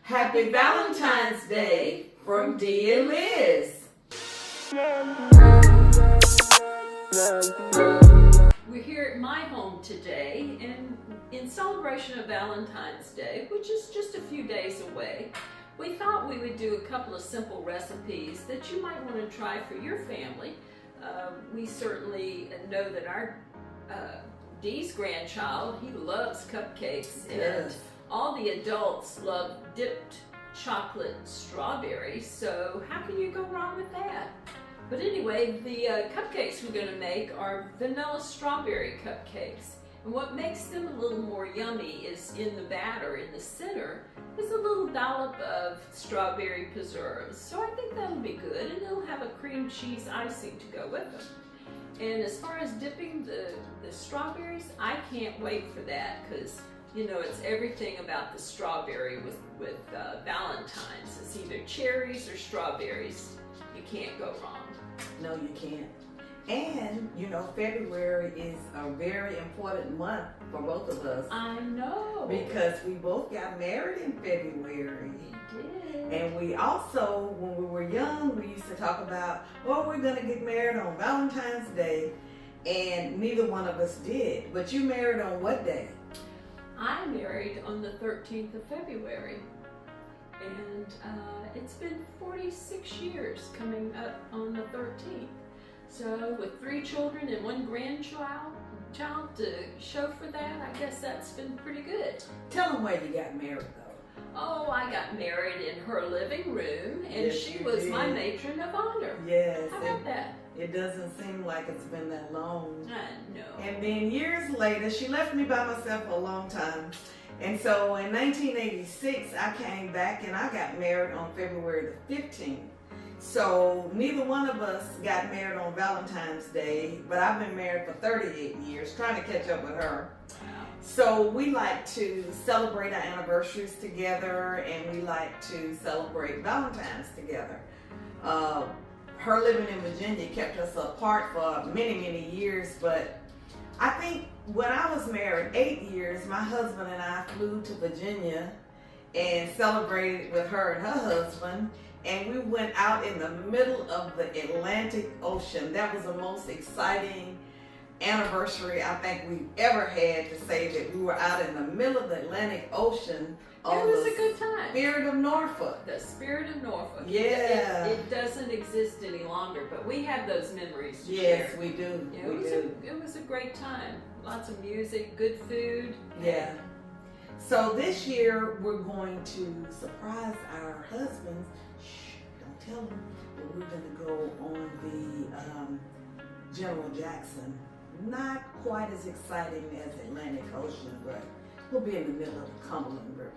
Happy Valentine's Day from Dee and Liz. We're here at my home today, and in celebration of Valentine's Day, which is just a few days away, we thought we would do a couple of simple recipes that you might want to try for your family. We certainly know that our Dee's grandchild, he loves cupcakes, and all the adults love dipped chocolate strawberries, so how can you go wrong with that? But anyway, the cupcakes we're going to make are vanilla strawberry cupcakes. And what makes them a little more yummy is in the batter, in the center, is a little dollop of strawberry preserves. So I think that'll be good, and it'll have a cream cheese icing to go with them. And as far as dipping the strawberries, I can't wait for that, because you know, it's everything about the strawberry with Valentines. It's either cherries or strawberries. You can't go wrong. No, you can't. And, you know, February is a very important month for both of us. I know. Because we both got married in February. We did. And we also, when we were young, we used to talk about, well, we're going to get married on Valentine's Day. And neither one of us did. But you married on what day? I married on the 13th of February. And it's been 46 years coming up on the 13th. So with 3 children and 1 grandchild to show for that, I guess that's been pretty good. Tell them where you got married though. Oh, I got married in her living room, and yes, she was my matron of honor. Yes. How about that? It doesn't seem like it's been that long. I know. And then years later, she left me by myself for a long time. And so in 1986, I came back and I got married on February the 15th. So neither one of us got married on Valentine's Day, but I've been married for 38 years, trying to catch up with her. Wow. So we like to celebrate our anniversaries together, and we like to celebrate Valentine's together. Her living in Virginia kept us apart for many, many years, but I think when I was married 8 years, my husband and I flew to Virginia and celebrated with her and her husband, and we went out in the middle of the Atlantic Ocean. That was the most exciting anniversary I think we've ever had, to say that we were out in the middle of the Atlantic Ocean. It was a good time. Spirit of Norfolk. The Spirit of Norfolk. Yeah. It doesn't exist any longer, but we have those memories to yes, share. we do. Yeah, it was a great time. Lots of music, good food. Yeah. So this year we're going to surprise our husbands. Shh, don't tell them. But we're going to go on the General Jackson. Not quite as exciting as Atlantic Ocean, but we'll be in the middle of the Cumberland River.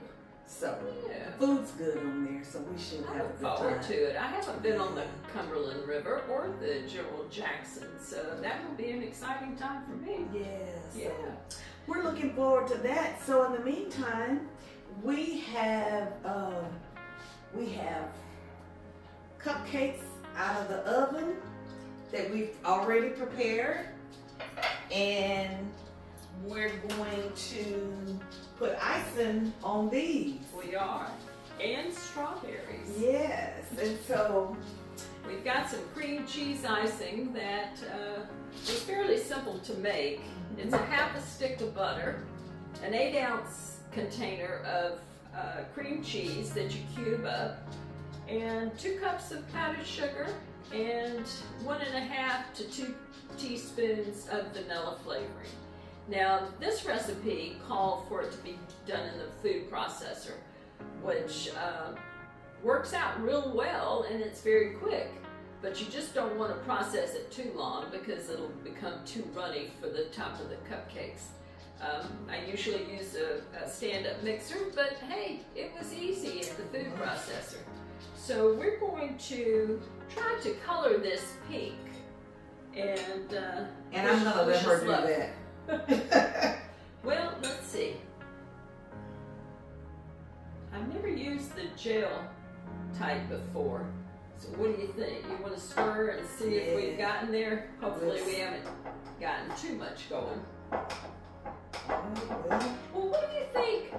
So yeah. Food's good on there, so we should have a good time. I look forward to it. I haven't been on the Cumberland River or the General Jackson, so that will be an exciting time for me. Yes. Yeah. So we're looking forward to that. So in the meantime, we have cupcakes out of the oven that we've already prepared, and we're going to put icing on these. We are. And strawberries. Yes, and so we've got some cream cheese icing that is fairly simple to make. It's a half a stick of butter, an 8-ounce container of cream cheese that you cube up, and 2 cups of powdered sugar, and 1.5 to 2 teaspoons of vanilla flavoring. Now, this recipe called for it to be done in the food processor, which works out real well, and it's very quick. But you just don't want to process it too long, because it'll become too runny for the top of the cupcakes. I usually use a stand-up mixer, but hey, it was easy in the food processor. So we're going to try to color this pink, and I'm gonna let her do that. Well, let's see. I've never used the gel type before. So what do you think? You want to stir and see if we've gotten there? Hopefully we haven't gotten too much going. Well, what do you think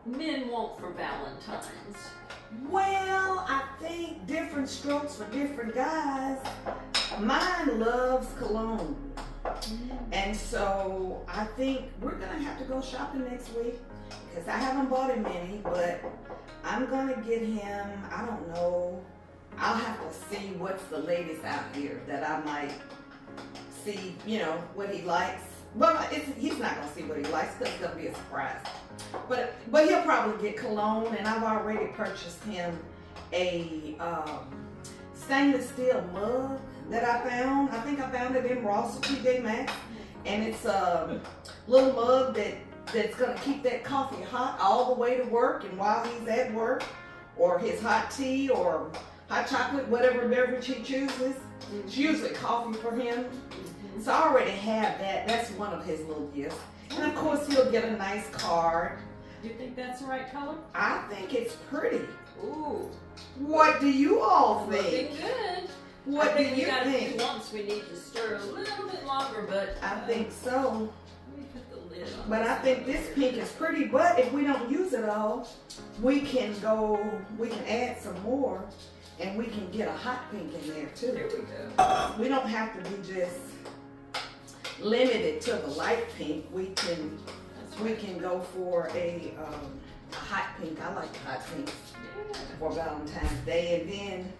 men want for Valentine's? Well, I think different strokes for different guys. Mine loves cologne. And so I think we're gonna have to go shopping next week because I haven't bought him any, but I'm gonna get him, I don't know, I'll have to see what's the latest out here that I might see, you know, what he likes. Well, he's not gonna see what he likes because it's gonna be a surprise. But he'll probably get cologne, and I've already purchased him a stainless steel mug that I found. I think I found it in Ross or TJ Maxx, and it's a little mug that's gonna keep that coffee hot all the way to work, and while he's at work, or his hot tea or hot chocolate, whatever beverage he chooses. It's usually coffee for him. So I already have that. That's one of his little gifts. And of course he'll get a nice card. Do you think that's the right color? I think it's pretty. Ooh. What do you all think? Looking good. What do you think? Once we need to stir a little bit longer, but I think so. Let me put the lid on. But I think this pink is pretty. But if we don't use it all, we can add some more, and we can get a hot pink in there too. There we go. We don't have to be just limited to the light pink. We can go for a hot pink. I like the hot pink for Valentine's Day. And then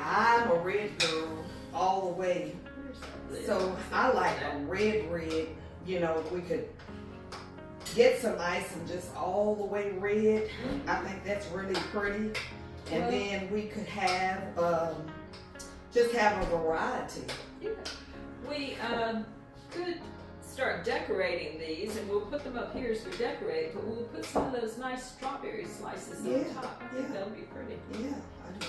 I'm a red girl all the way. So I like a red. You know, if we could get some ice and just all the way red, I think that's really pretty. And then we could have just have a variety. Yeah. We could start decorating these, and we'll put them up here as we decorate, but we'll put some of those nice strawberry slices on top. I think that'll be pretty. Yeah.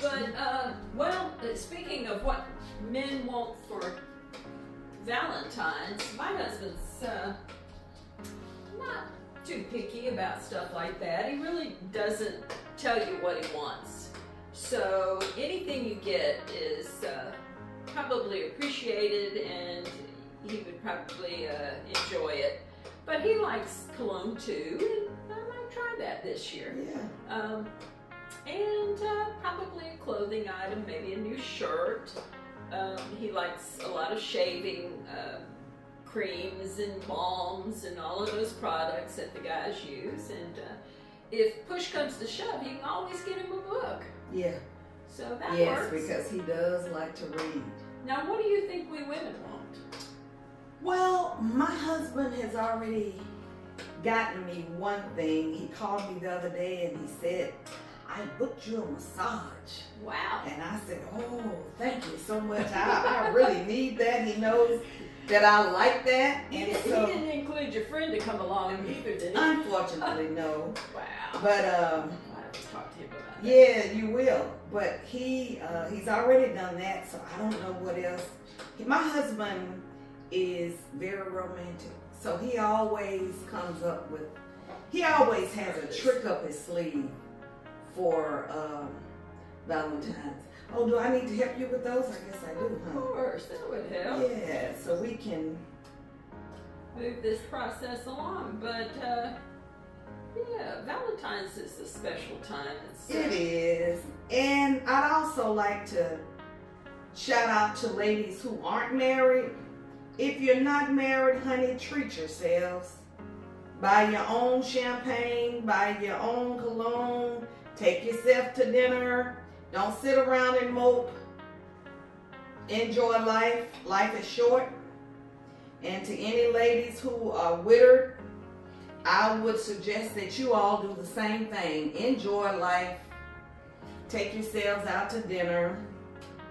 But, well, speaking of what men want for Valentine's, my husband's not too picky about stuff like that. He really doesn't tell you what he wants. So anything you get is probably appreciated, and he would probably enjoy it. But he likes cologne too, and I might try that this year. Yeah. And probably a clothing item, maybe a new shirt. He likes a lot of shaving creams and balms and all of those products that the guys use. And if push comes to shove, you can always get him a book. Yeah. So that works. Yes, because he does like to read. Now, what do you think we women want? Well, my husband has already gotten me one thing. He called me the other day and he said, I booked you a massage. Wow. And I said, oh, thank you so much. I really need that. He knows that I like that. And He didn't include your friend to come along either, did he? Unfortunately, no. Wow. But I'll have to talk to him about that. yeah, you will. But he's already done that, so I don't know what else. My husband is very romantic, so he always has a trick up his sleeve for Valentine's. Oh, do I need to help you with those? I guess I do, huh? Of course, that would help. Yeah, so we can move this process along. But yeah, Valentine's is a special time. It is. And I'd also like to shout out to ladies who aren't married. If you're not married, honey, treat yourselves. Buy your own champagne, buy your own cologne, take yourself to dinner. Don't sit around and mope. Enjoy life. Life is short. And to any ladies who are widowed, I would suggest that you all do the same thing. Enjoy life. Take yourselves out to dinner,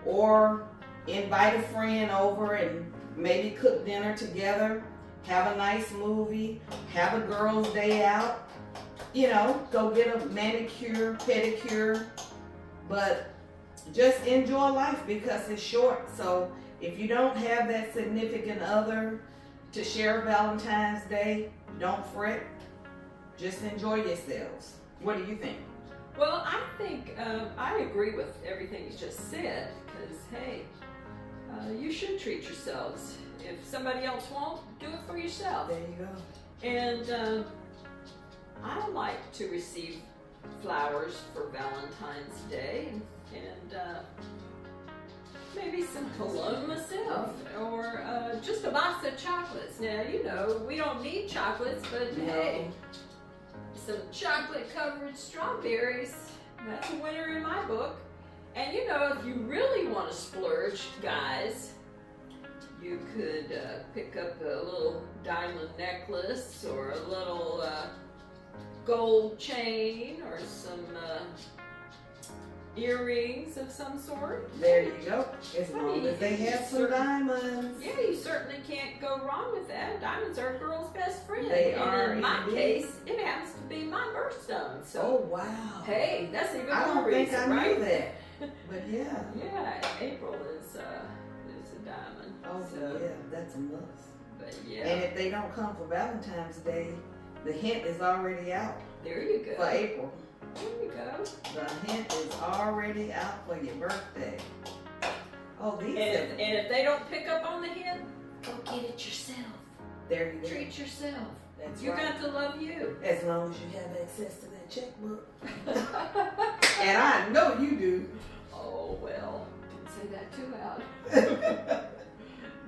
or invite a friend over and maybe cook dinner together. Have a nice movie. Have a girls' day out. You know, go get a manicure, pedicure. But just enjoy life because it's short. So if you don't have that significant other to share Valentine's Day, don't fret. Just enjoy yourselves. What do you think? Well, I think I agree with everything you just said, because hey, you should treat yourselves. If somebody else won't, do it for yourself. There you go. And I like to receive flowers for Valentine's Day, and maybe some cologne myself, or just a box of chocolates. Now, you know, we don't need chocolates, but hey, some chocolate-covered strawberries, that's a winner in my book. And you know, if you really want to splurge, guys, you could pick up a little diamond necklace, or a little gold chain, or some earrings of some sort. There you go. As long as they have some diamonds. Yeah, you certainly can't go wrong with that. Diamonds are a girl's best friend. They and are. in my indeed. case, it happens to be my birthstone. So, Oh wow. hey, that's even I more don't think reason, I right? knew that. But yeah. Yeah, April is a diamond. Oh so, yeah, that's a must. But yeah, And if they don't come for Valentine's Day, the hint is already out there you go. for April. There you go. The hint is already out for your birthday. Oh, these And are, if they don't pick up on the hint, go get it yourself. there you go. Treat yourself. That's You right. got to love you. As long as you have access to that checkbook. And I know you do. Oh, well, don't say that too loud.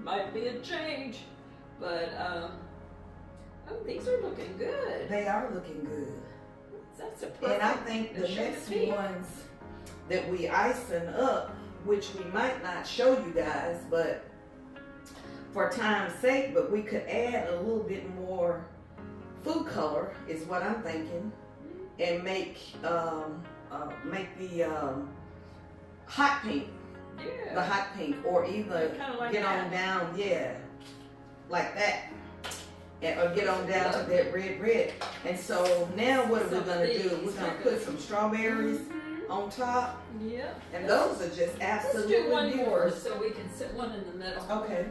Might be a change. But, oh, these are looking good. They are looking good. That's a perfect And I think the shade next of pink. ones that we icing up, which we might not show you guys, but for time's sake, but we could add a little bit more food color is what I'm thinking, and make the hot pink, Yeah. the hot pink, or either Kinda like get that. on down, yeah, like that. Or get on down to that red. And so now what are we gonna do? We're gonna put some strawberries on top. Yeah. And those are just Let's absolutely do one beautiful. more so we can sit one in the middle. Okay.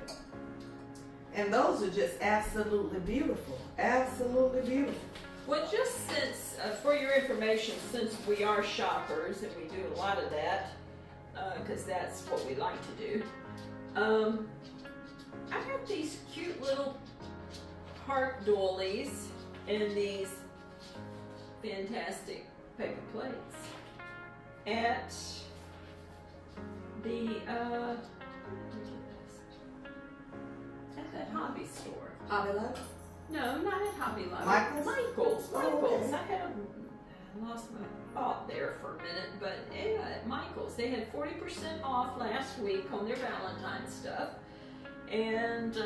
And those are just absolutely beautiful. Absolutely beautiful. Well, just since, for your information, since we are shoppers and we do a lot of that, because that's what we like to do, I have these cute little heart doilies in these fantastic paper plates at the at that hobby store. Hobby Lobby? No, not at Hobby Lobby. Michael's? Michael's. Oh, okay. I lost my thought there for a minute, but yeah, at Michael's. They had 40% off last week on their Valentine's stuff, and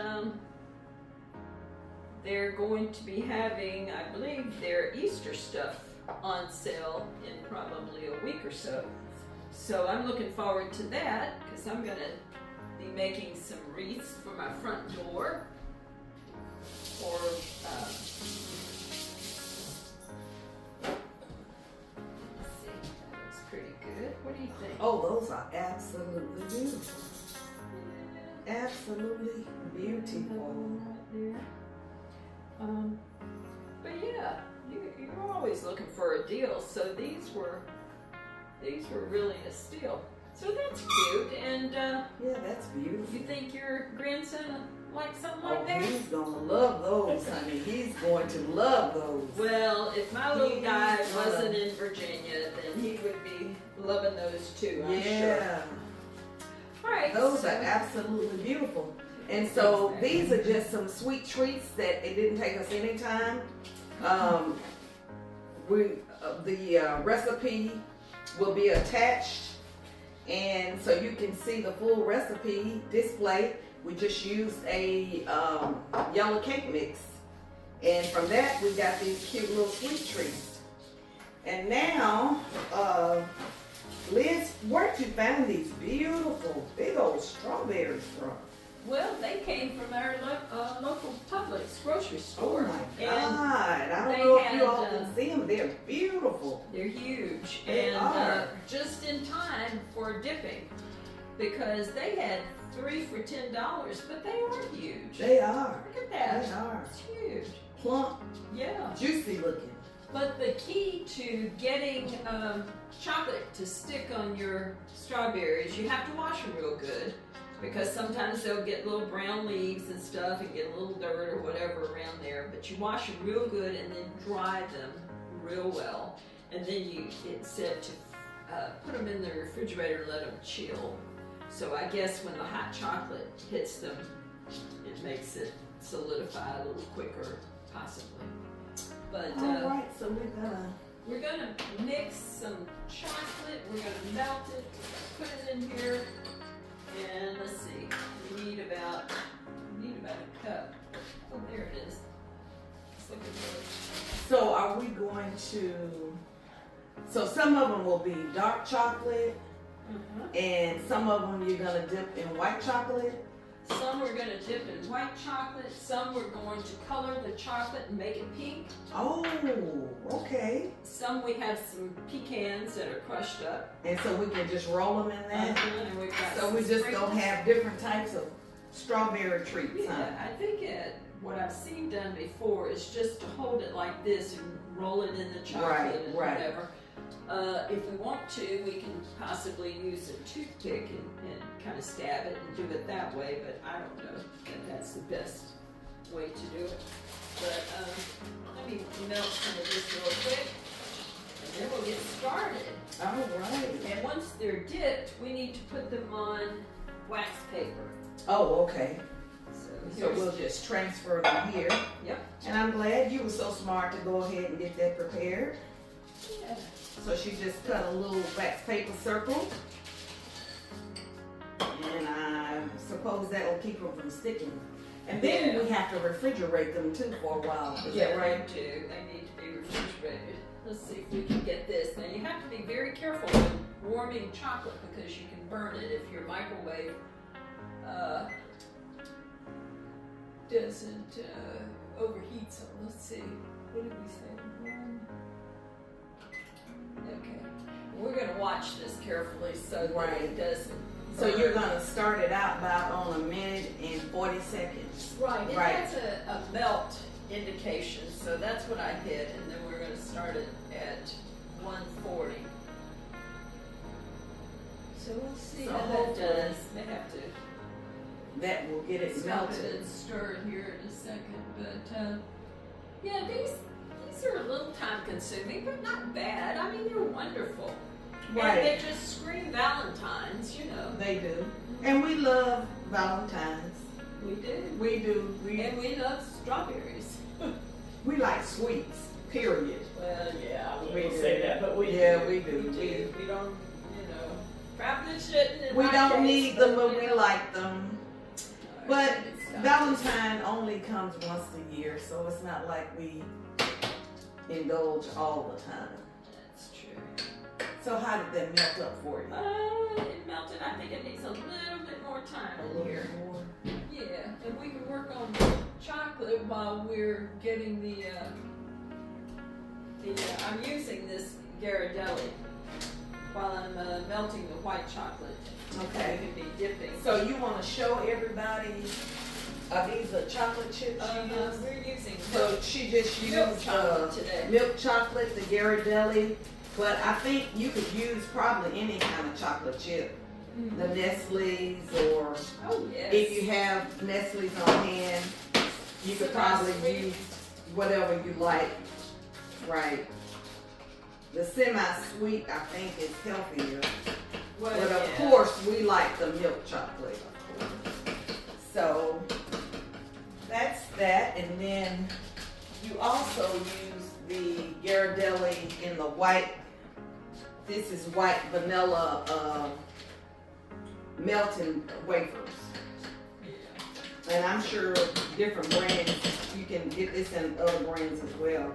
they're going to be having, I believe, their Easter stuff on sale in probably a week or so. So I'm looking forward to that, because I'm going to be making some wreaths for my front door. Or, let's see, that looks pretty good. What do you think? Oh, those are absolutely beautiful. Absolutely beautiful. Right there. But yeah, you're always looking for a deal. So these were really a steal. So that's cute. And Yeah, that's beautiful. you think your grandson will like something like Oh, that? he's gonna love those, honey. He's going to love those. Well, if my little guy Yeah. wasn't in Virginia, then he would be loving those too, I'm sure. Yeah. All right. Those so- are absolutely beautiful. And so these are just some sweet treats that it didn't take us any time. The recipe will be attached, and so you can see the full recipe display. We just used a yellow cake mix, and from that we got these cute little sweet treats. And now, Liz, where'd you find these beautiful big old strawberries from? Well, they came from our local Publix grocery store. Oh my And God! I don't they know if had, you all can see them. They're beautiful. they're huge. They and are. Just in time for dipping, because they had 3 for $10, but they are huge. They are. Look at that. They are It's huge. plump, Yeah. juicy looking. But the key to getting chocolate to stick on your strawberries, you have to wash them real good. because sometimes they'll get little brown leaves and stuff and get a little dirt or whatever around there. But you wash them real good and then dry them real well. And then it's said to put them in the refrigerator and let them chill. So I guess when the hot chocolate hits them, it makes it solidify a little quicker, possibly. But all right, so we're gonna mix some chocolate. We're gonna melt it, put it in here, and let's see. We need about a cup. Oh, there it is. Let's look at those. So are we going to? So some of them will be dark chocolate, and some of them you're gonna dip in white chocolate. Some we're going to dip in white chocolate. Some we're going to color the chocolate and make it pink. Oh, okay. Some we have some pecans that are crushed up. And so we can just roll them in that. And we've got So we just don't have different types of strawberry treats, Yeah, huh? I think what I've seen done before is just to hold it like this and roll it in the chocolate and whatever. If we want to, we can possibly use a toothpick and kind of stab it and do it that way, but I don't know that that's the best way to do it. But let me melt some of this real quick, and then we'll get started. All right. And once they're dipped, we need to put them on wax paper. Oh, okay. So here's- we'll just transfer them here. Yep. And I'm glad you were so smart to go ahead and get that prepared. Yeah. So she just cut a little wax paper circle. And I suppose that will keep them from sticking. And then we have to refrigerate them too for a while. Is that right? They do. They need to be refrigerated. Let's see if we can get this. Now you have to be very careful when warming chocolate because you can burn it if your microwave doesn't overheat. So let's see. What did we say? Okay. We're going to watch this carefully so that it doesn't. So you're going to start it out about on 1 minute and 40 seconds. Right. It Right. has a melt indication, so that's what I hit, and then we're going to start it at 140. So we'll see So how that hopefully does. May have to that will get it stop it melted. and stir it here in a second. But yeah, these are a little time consuming, but not bad. I mean, they're wonderful. Right. And they just scream Valentines, you know. They do. And we love Valentines. We do. We do. And we love strawberries. We like sweets, period. Well, yeah, I We wouldn't do. say that, but we Yeah, do. we do. We don't, you know, probably shouldn't. in We my don't case, need them, but you we know. like them. All But right, stop. Valentine only comes once a year, so it's not like we indulge all the time. That's true. So how did that melt up for you? It melted. I think it needs a little bit more time in here. more. Yeah, and we can work on chocolate while we're getting the I'm using this Ghirardelli while I'm melting the white chocolate. Okay. We can be dipping. So you want to show everybody, these are chocolate chips she used? We're using So she just used milk chocolate today. milk chocolate, the Ghirardelli, but I think you could use probably any kind of chocolate chip. The Nestle's, or Oh yes. if you have Nestle's on hand, you could probably Semi-sweet. use whatever you like. Right. The semi-sweet, I think, is healthier. Well, But of yeah. course, we like the milk chocolate. So that's that. And then you also use the Ghirardelli in the white. This is white vanilla melting wafers. Yeah. And I'm sure different brands, you can get this in other brands as well.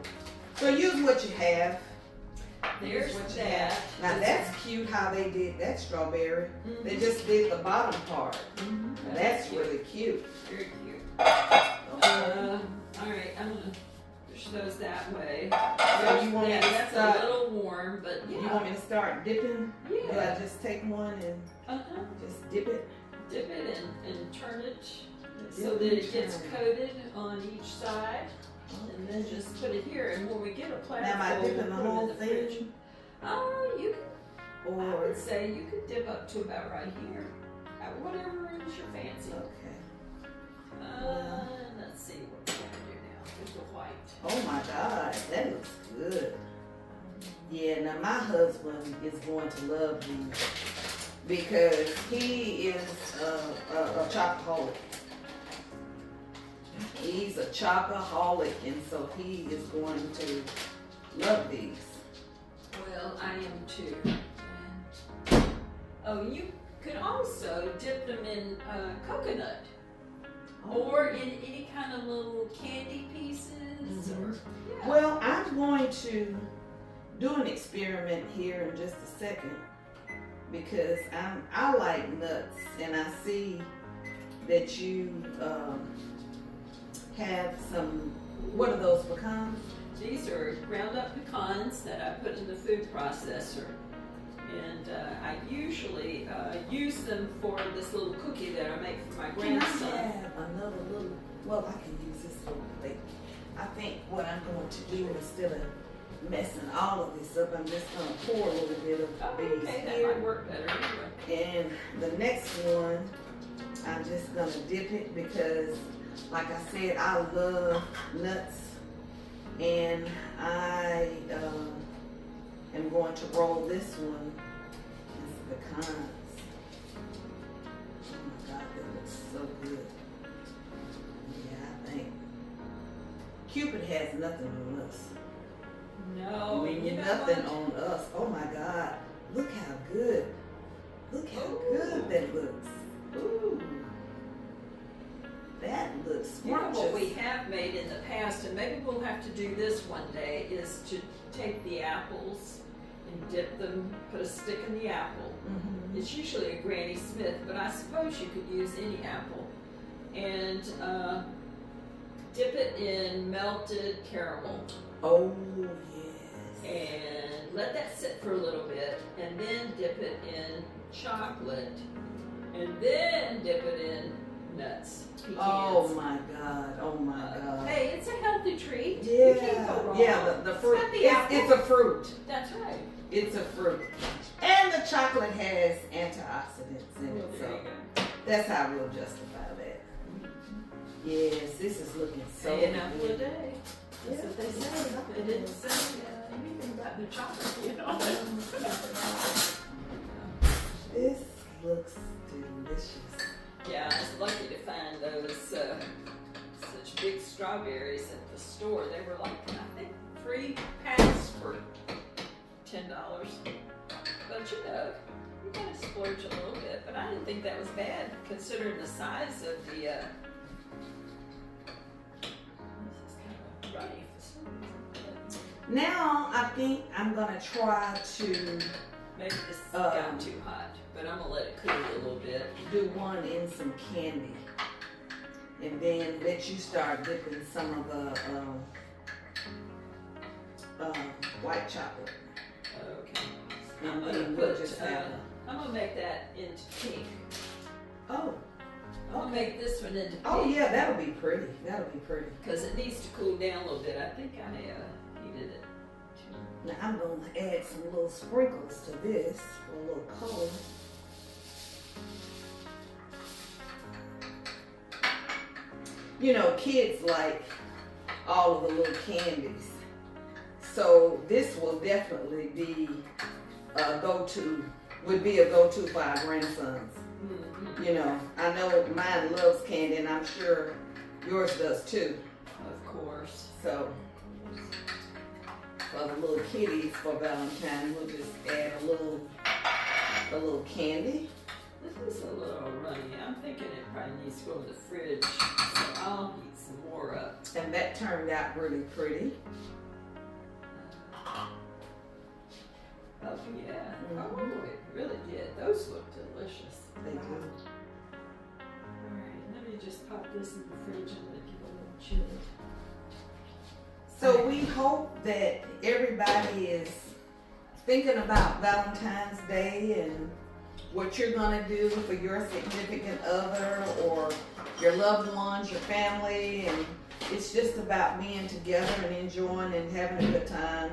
So use what you have. There's Use what you that. have. Now that's cute how they did that strawberry. Mhm. They just did the bottom part. Mhm. That's really cute. Very cute. All right, I'm gonna push those that way. So you want me to That's start? a little warm, but yeah. You want me to start dipping? Yeah. Do I just take one and Uh-huh. just dip it? Dip it and turn it so Dip that and it gets turn. coated on each side. And then just put it here, and when we get a platform, Now, am I dipping the we'll whole put it in the fridge. thing? You can, I Or would say you could dip up to about right here. Whatever is your fancy. Okay. Let's see what we're gonna do now with the white. Oh my God, that looks good. Yeah, now my husband is going to love these because he is a chocoholic. He's a chocoholic, and so he is going to love these. Well, I am too. And, you could also dip them in coconut. Or in any kind of little candy pieces. Or, yeah. Well, I'm going to do an experiment here in just a second because I like nuts, and I see that you have some. What are those, pecans? These are ground up pecans that I put in the food processor. And I usually use them for this little cookie that I make for my grandson. Can I have another little, well, I can use this little plate. I think what I'm going to do, instead of messing all of this up, I'm just going to pour a little bit of these okay, that here. might work better anyway. And the next one, I'm just going to dip it because, like I said, I love nuts. And I am going to roll this one as pecans. Oh my God, that looks so good. Yeah, I think Cupid has nothing on us. No, you know nothing what? on us. Oh my God, look how good. Look how good that looks. Ooh. That looks You know scrumptious. what we have made in the past, and maybe we'll have to do this one day, is to take the apples and dip them, put a stick in the apple. Mm-hmm. It's usually a Granny Smith, but I suppose you could use any apple. And dip it in melted caramel. Oh, yes. And let that sit for a little bit, and then dip it in chocolate, and then dip it in nuts. Pecans. Oh my God, oh my God. Hey, it's a healthy treat. Yeah, You can't go wrong. yeah, the fruit. It's, not the It's a fruit. That's right. It's a fruit. And the chocolate has antioxidants in Well, it, there so you go. that's how we'll justify that. Yes, this is looking so Say an apple a good. day. That's what they say. They didn't say anything about the chocolate, you know. This looks delicious. Yeah, I was lucky to find those such big strawberries at the store. They were like, I think, 3 packs for $10. But you know, you gotta splurge a little bit. But I didn't think that was bad considering the size of the. This is kind of runny for some reason. Now I think I'm gonna try to Maybe this got too hot, but I'm gonna let it cool a little bit. do one in some candy, and then let you start dipping some of the white chocolate. Okay. And I'm then gonna we'll put, just have I'm gonna make that into pink. oh, I'm gonna make this one into pink. oh yeah, that'll be pretty. That'll be pretty. Because it needs to cool down a little bit. I think I heated it. Now I'm going to add some little sprinkles to this for a little color. You know, kids like all of the little candies. So this will definitely be a go-to, would be a go-to for our grandsons. Mm-hmm. You know, I know mine loves candy, and I'm sure yours does too. Of course. So for the little kitties for Valentine, we'll just add a little candy. This is a little runny. I'm thinking it probably needs to go in the fridge. So I'll heat some more up. And that turned out really pretty. Oh yeah. Mm-hmm. Oh, it really did. Those look delicious. They do. Alright, let me just pop this in the fridge and let it get a little chilly. So we hope that everybody is thinking about Valentine's Day and what you're going to do for your significant other or your loved ones, your family, and it's just about being together and enjoying and having a good time.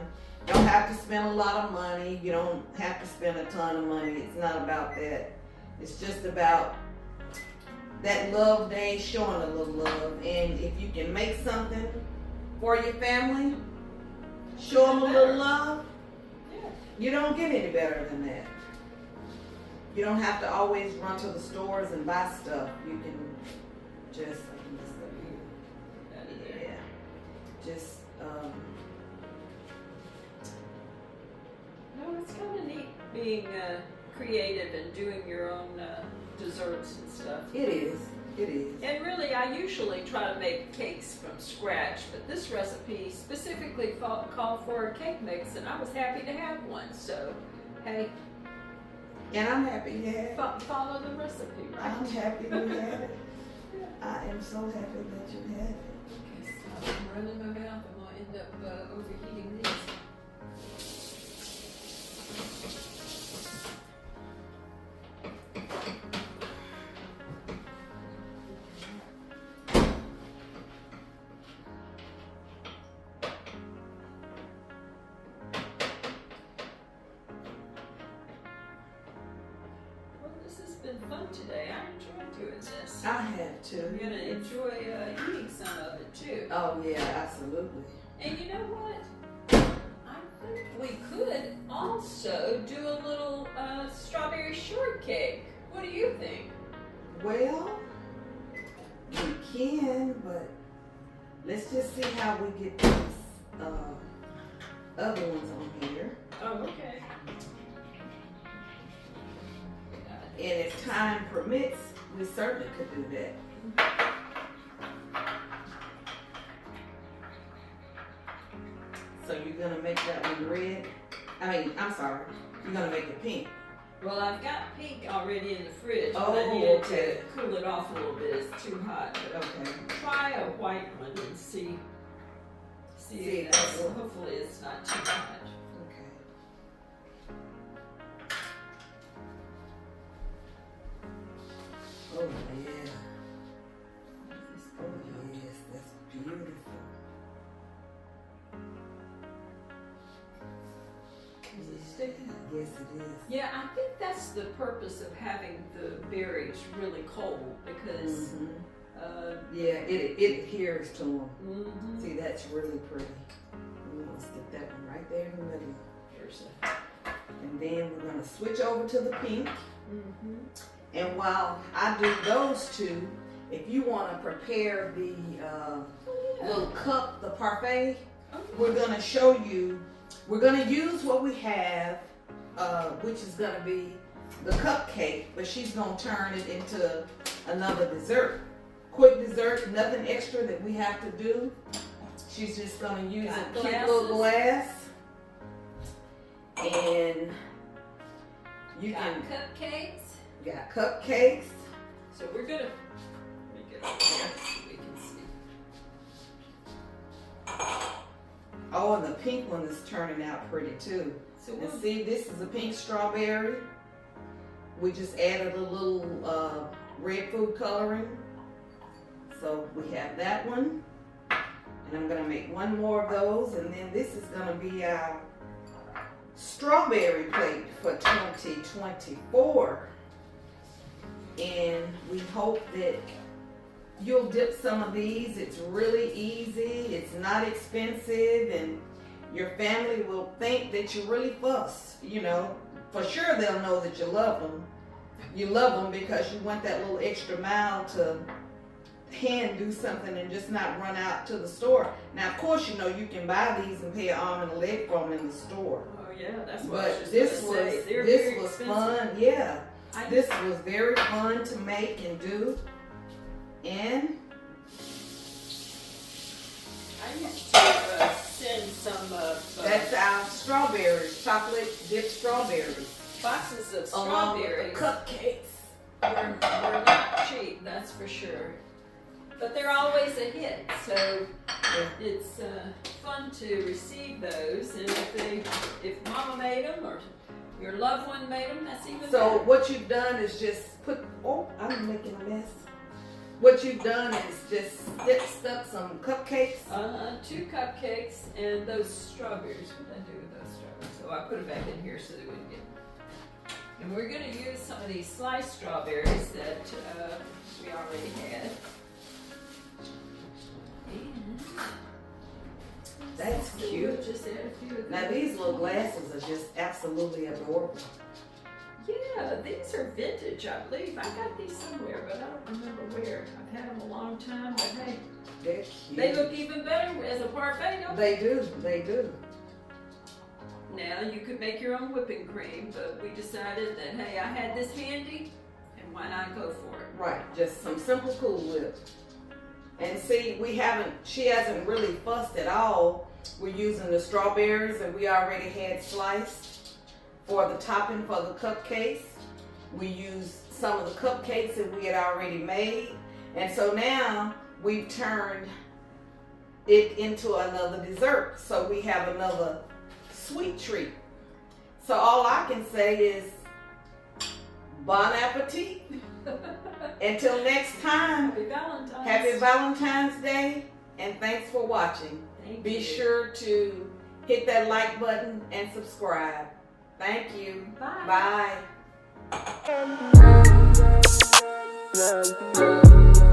You don't have to spend a lot of money. You don't have to spend a ton of money. It's not about that. It's just about that love day, showing a little love. And if you can make something for your family, show them a little love. Yeah. You don't get any better than that. You don't have to always run to the stores and buy stuff. You can just, just, no, it's kind of neat being creative and doing your own desserts and stuff. It is. It is. And really, I usually try to make cakes from scratch, but this recipe specifically called for a cake mix, and I was happy to have one. So, hey. And I'm happy you had it. Follow the recipe, right? I'm happy you had it. I am so happy that you had it. Okay, so I'm running my mouth. I'm going to end up overheating these. Been fun today. I enjoyed doing this. I have too. I'm gonna enjoy eating some of it too. Oh yeah, absolutely. And you know what? I think we could also do a little strawberry shortcake. What do you think? Well, we can, but let's just see how we get these other ones on here. Oh, okay. And if time permits, we certainly could do that. So you're gonna make that one red? I'm sorry, you're gonna make it pink. Well, I've got pink already in the fridge, but Oh, I needed okay. to cool it off a little bit. It's too hot. But Okay. try a white one and see if that's, hopefully it's not too hot. Okay. Oh yeah. Oh yes, that's beautiful. Is it sticking? Yes, it is. Yeah, I think that's the purpose of having the berries really cold because. Yeah, it adheres to them. Mm-hmm. See, that's really pretty. We're gonna stick that one right there in the middle. And then we're gonna switch over to the pink. Mm-hmm. And while I do those two, if you want to prepare the little cup, the parfait, we're gonna show you. We're gonna use what we have, which is gonna be the cupcake, but she's gonna turn it into another dessert. Quick dessert, nothing extra that we have to do. She's just gonna use a cute little glass. And you got cupcakes. Got cupcakes. So we're gonna, let me get up here so we can see. Oh, and the pink one is turning out pretty too. So and see, this is a pink strawberry. We just added a little red food coloring. So we have that one. And I'm gonna make one more of those, and then this is gonna be our strawberry plate for 2024. And we hope that you'll dip some of these. It's really easy, it's not expensive, and your family will think that you really fuss. You know, for sure they'll know that you love them. You love them because you went that little extra mile to hand do something and just not run out to the store. Now, of course, you know you can buy these and pay an arm and a leg for them in the store. Oh yeah, that's what but I was just this gonna say. this was fun. Yeah, this just was very fun to make and do. And I used to send some that's our strawberries, chocolate dipped strawberries, boxes of along with strawberries. the cupcakes. We're not cheap, that's for sure. But they're always a hit, so it's fun to receive those. And if Mama made them or your loved one made them, that's even better. So what you've done is just put. Oh, I'm making a mess. What you've done is just stuck some cupcakes. 2 cupcakes and those strawberries. What did I do with those strawberries? So I put them back in here so they wouldn't get And we're going to use some of these sliced strawberries that we already had. And That's so cute. we'll just add a few of Now these little glasses are just absolutely adorable. Yeah, these are vintage, I believe. I got these somewhere, but I don't remember where. I've had them a long time, but hey, They're cute. they look even better as a parfait, don't They do, they do. Now, you could make your own whipping cream, but we decided that, hey, I had this handy, and why not go for it? Right, just some simple Cool Whip. And see, she hasn't really fussed at all. We're using the strawberries that we already had sliced for the topping for the cupcakes. We used some of the cupcakes that we had already made. And so now we've turned it into another dessert. So we have another sweet treat. So all I can say is bon appetit. Until next time, Happy Valentine's. happy Valentine's Day, and thanks for watching. Be sure to hit that like button and subscribe. Thank you. Bye. Bye.